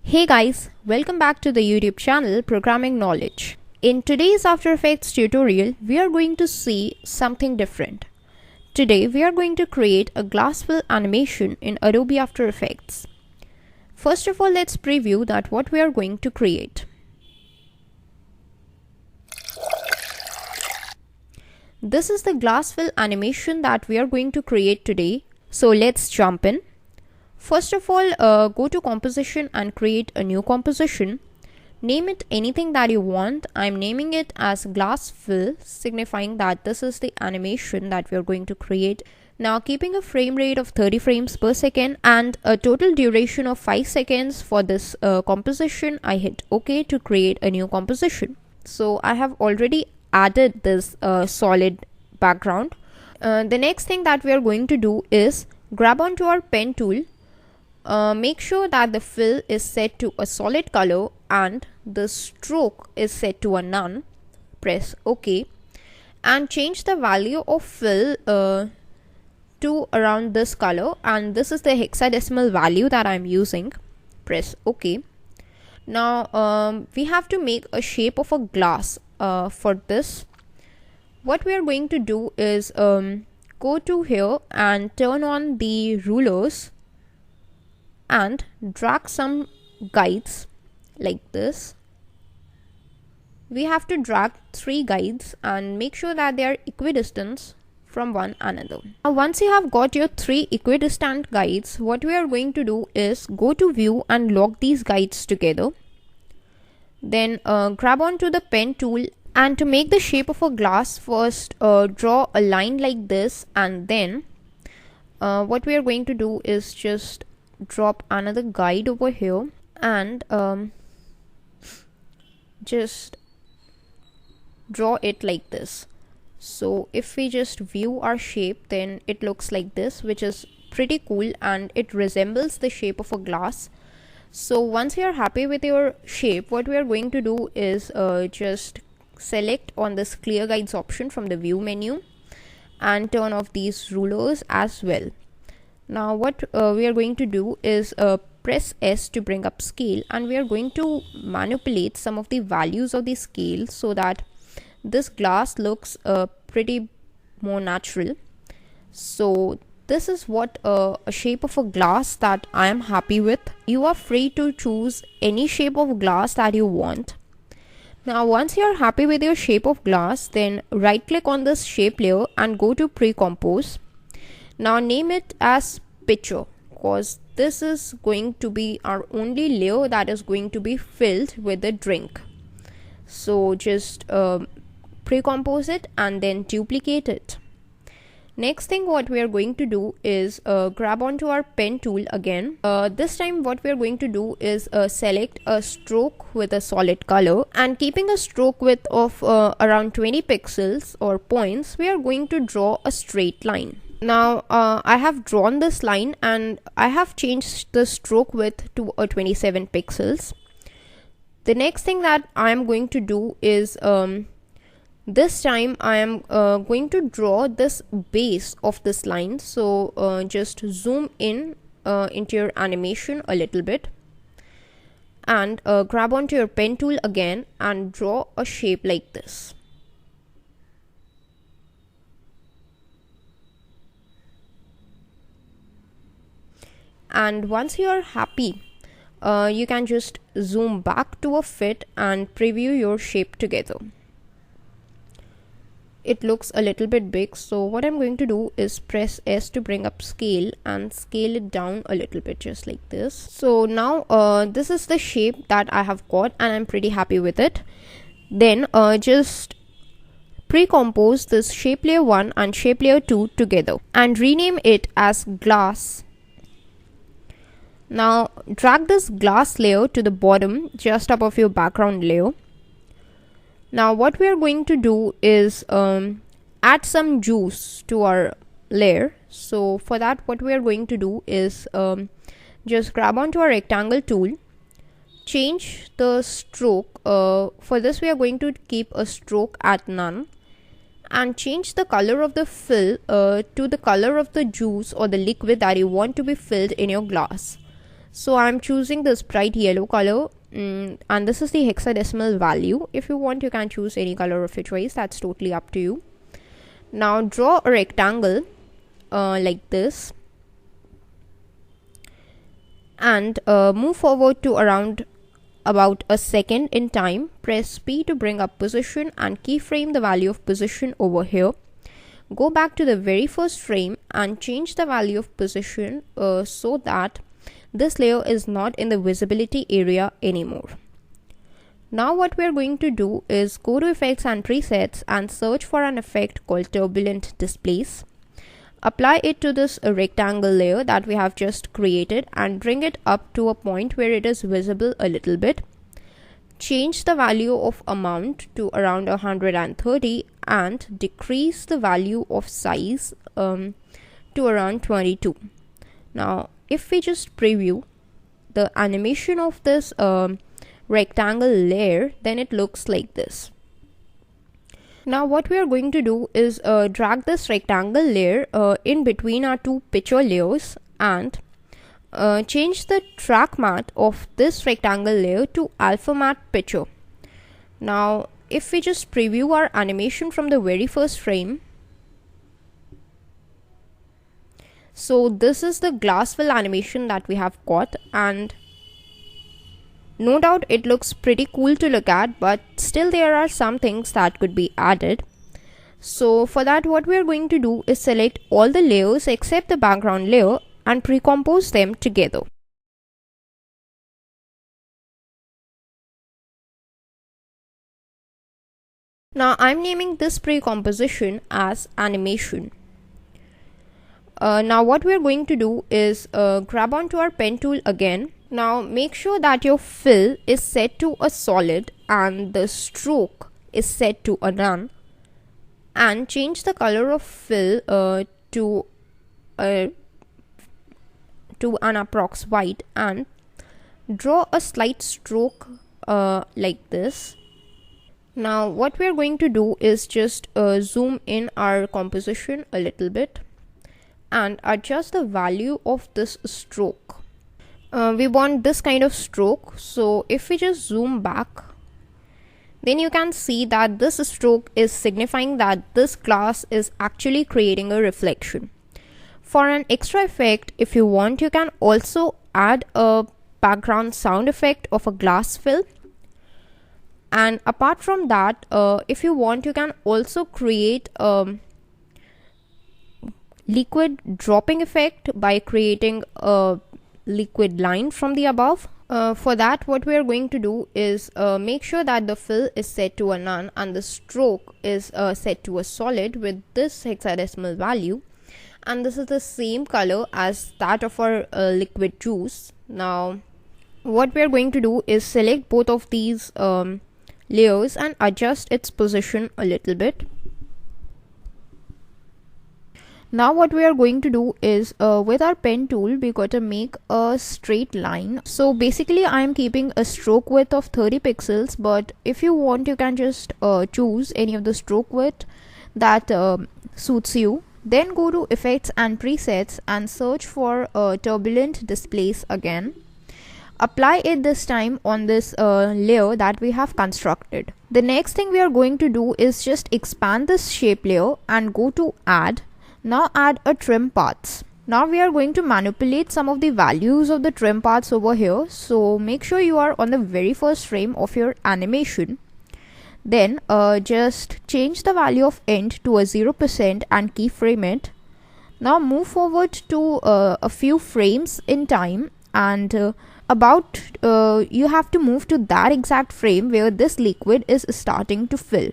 Hey guys, welcome back to the YouTube channel Programming Knowledge. In today's After Effects tutorial, we are going to see something different. Today, we are going to create a glassful animation in Adobe After Effects. First of all, let's preview that what we are going to create. This is the glassful animation that we are going to create today. So let's jump in. First of all, go to composition and create a new composition. Name it anything that you want. I'm naming it as glassful, signifying that this is the animation that we are going to create. Now, keeping a frame rate of 30 frames per second and a total duration of 5 seconds for this composition, I hit OK to create a new composition. So I have already added this solid background. The next thing that we are going to do is grab onto our pen tool. Make sure that the fill is set to a solid color and the stroke is set to a none. Press OK and change the value of fill to around this color, and this is the hexadecimal value that I'm using. Press OK. Now we have to make a shape of a glass. For this, what we are going to do is go to here and turn on the rulers and drag some guides like this. We have to drag 3 guides and make sure that they are equidistant from one another. Now once you have got your 3 equidistant guides, what we are going to do is go to view and lock these guides together. Then grab onto the pen tool, and to make the shape of a glass, first draw a line like this, and then what we are going to do is just drop another guide over here and just draw it like this. So if we just view our shape, then it looks like this, which is pretty cool and it resembles the shape of a glass. So once you are happy with your shape, what we are going to do is just select on this clear guides option from the view menu and turn off these rulers as well. Now what we are going to do is press S to bring up scale, and we are going to manipulate some of the values of the scale so that this glass looks pretty more natural. So this is what a shape of a glass that I am happy with. You are free to choose any shape of glass that you want. Now once you are happy with your shape of glass, then right click on this shape layer and go to pre-compose. Now name it as picture, because this is going to be our only layer that is going to be filled with the drink. So just pre-compose it and then duplicate it. Next thing what we are going to do is grab onto our pen tool again. This time what we are going to do is select a stroke with a solid color, and keeping a stroke width of around 20 pixels or points, we are going to draw a straight line. Now I have drawn this line and I have changed the stroke width to 27 pixels. The next thing that I am going to do is this time I am going to draw this base of this line. So just zoom in into your animation a little bit and grab onto your pen tool again and draw a shape like this. And once you are happy, you can just zoom back to a fit and preview your shape together. It looks a little bit big, so what I'm going to do is press S to bring up scale and scale it down a little bit, just like this. So now this is the shape that I have got and I'm pretty happy with it. Then just pre-compose this shape layer 1 and shape layer 2 together and rename it as glass. Now drag this glass layer to the bottom just above your background layer. Now what we are going to do is add some juice to our layer. So for that, what we are going to do is just grab onto our rectangle tool, change the stroke. For this we are going to keep a stroke at none and change the color of the fill to the color of the juice or the liquid that you want to be filled in your glass. So I'm choosing this bright yellow color, and this is the hexadecimal value. If you want, you can choose any color of your choice, that's totally up to you. Now draw a rectangle like this, and move forward to around about a second in time. Press P to bring up position and keyframe the value of position over here. Go back to the very first frame and change the value of position so that this layer is not in the visibility area anymore. Now what we are going to do is go to effects and presets and search for an effect called turbulent displace. Apply it to this rectangle layer that we have just created and bring it up to a point where it is visible a little bit. Change the value of amount to around 130 and decrease the value of size to around 22. Now if we just preview the animation of this rectangle layer, then it looks like this. Now what we are going to do is drag this rectangle layer in between our two picture layers and change the track matte of this rectangle layer to alpha matte picture. Now if we just preview our animation from the very first frame, so this is the glassful animation that we have got, and no doubt it looks pretty cool to look at, but still there are some things that could be added. So for that, what we are going to do is select all the layers except the background layer and pre-compose them together. Now I'm naming this pre-composition as animation. Now what we are going to do is grab onto our pen tool again. Now make sure that your fill is set to a solid and the stroke is set to a none, and change the color of fill to an approx white, and draw a slight stroke like this. Now what we are going to do is just zoom in our composition a little bit and adjust the value of this stroke. We want this kind of stroke, so if we just zoom back, then you can see that this stroke is signifying that this glass is actually creating a reflection. For an extra effect, if you want, you can also add a background sound effect of a glass fill. And apart from that, if you want, you can also create a liquid dropping effect by creating a liquid line from the above. For that, what we are going to do is make sure that the fill is set to a none and the stroke is set to a solid with this hexadecimal value, and this is the same color as that of our liquid juice. Now what we are going to do is select both of these layers and adjust its position a little bit. Now what we are going to do is with our pen tool, we got to make a straight line. So basically I am keeping a stroke width of 30 pixels, but if you want, you can just choose any of the stroke width that suits you. Then go to effects and presets and search for turbulent displace again. Apply it this time on this layer that we have constructed. The next thing we are going to do is just expand this shape layer and go to add. Now add a trim paths. Now we are going to manipulate some of the values of the trim paths over here. So make sure you are on the very first frame of your animation. Then just change the value of end to a 0% and keyframe it. Now move forward to a few frames in time, and you have to move to that exact frame where this liquid is starting to fill.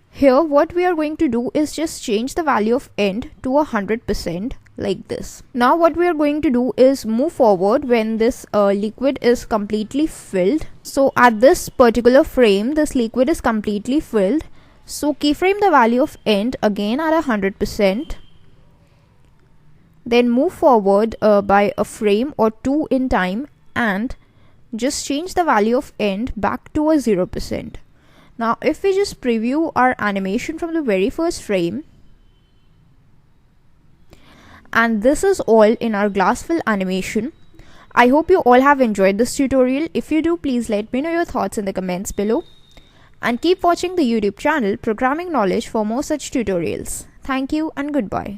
Here what we are going to do is just change the value of end to 100% like this. Now what we are going to do is move forward when this liquid is completely filled. So at this particular frame, this liquid is completely filled. So keyframe the value of end again at 100%. Then move forward by a frame or two in time and just change the value of end back to a 0%. Now if we just preview our animation from the very first frame, and this is all in our glass fill animation, I hope you all have enjoyed this tutorial. If you do, please let me know your thoughts in the comments below. And keep watching the YouTube channel Programming Knowledge for more such tutorials. Thank you and goodbye.